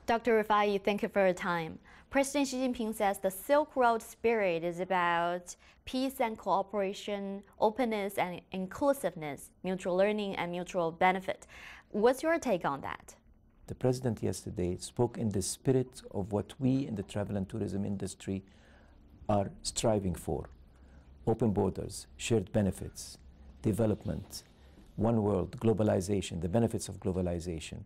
Dr. Rifai, thank you for your time. President Xi Jinping says the Silk Road spirit is about peace and cooperation, openness and inclusiveness, mutual learning and mutual benefit. What's your take on that? The president yesterday spoke in the spirit of what we in the travel and tourism industry are striving for. Open borders, shared benefits, development, one world, globalization, the benefits of globalization.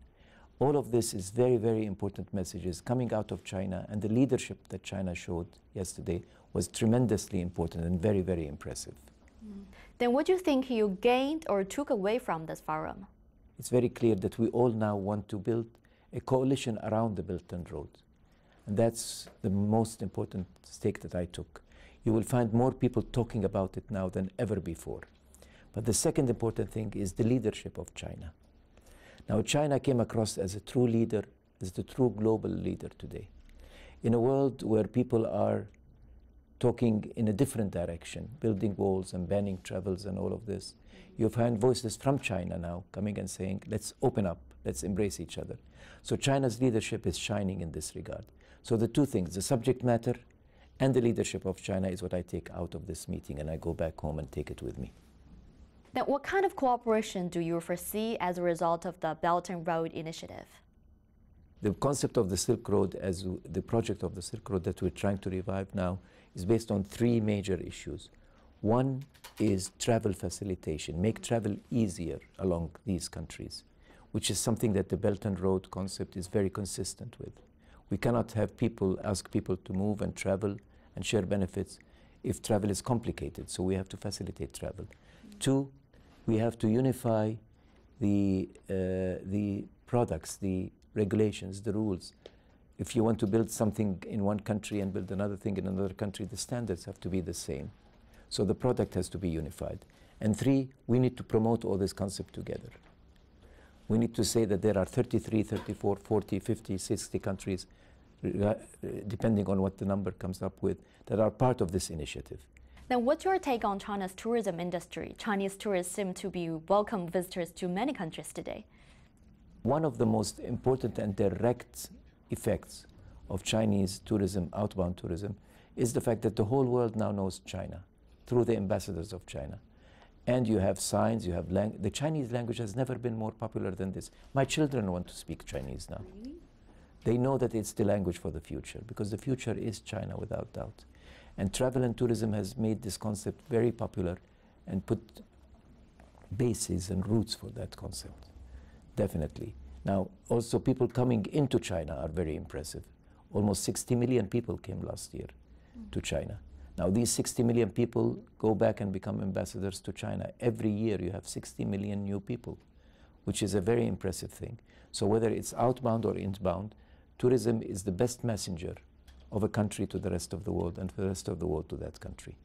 All of this is very, very important messages coming out of China, and the leadership that China showed yesterday was tremendously important and very, very impressive. Then what do you think you gained or took away from this forum? It's very clear that we all now want to build a coalition around the Belt and Road. And that's the most important stake that I took. You will find more people talking about it now than ever before. But the second important thing is the leadership of China. Now, China came across as a true leader, as the true global leader today. In a world where people are talking in a different direction, building walls and banning travels and all of this, you find voices from China now coming and saying, let's open up, let's embrace each other. So China's leadership is shining in this regard. So the two things, the subject matter and the leadership of China is what I take out of this meeting, and I go back home and take it with me. Then what kind of cooperation do you foresee as a result of the Belt and Road Initiative? The concept of the Silk Road, as the project of the Silk Road that we're trying to revive now, is based on three major issues. One is travel facilitation, make travel easier along these countries, which is something that the Belt and Road concept is very consistent with. We cannot have people ask people to move and travel and share benefits if travel is complicated, so we have to facilitate travel. Two, we have to unify the products, the regulations, the rules. If you want to build something in one country and build another thing in another country, the standards have to be the same. So the product has to be unified. And three, we need to promote all this concept together. We need to say that there are 33, 34, 40, 50, 60 countries, depending on what the number comes up with, that are part of this initiative. Then what's your take on China's tourism industry? Chinese tourists seem to be welcome visitors to many countries today. One of the most important and direct effects of Chinese tourism, outbound tourism, is the fact that the whole world now knows China through the ambassadors of China. And you have signs, you have the Chinese language has never been more popular than this. My children want to speak Chinese now. Really? They know that it's the language for the future, because the future is China without doubt. And travel and tourism has made this concept very popular and put bases and roots for that concept, definitely. Now, also people coming into China are very impressive. Almost 60 million people came last year to China. Now, these 60 million people go back and become ambassadors to China. Every year you have 60 million new people, which is a very impressive thing. So whether it's outbound or inbound, tourism is the best messenger of a country to the rest of the world and for the rest of the world to that country.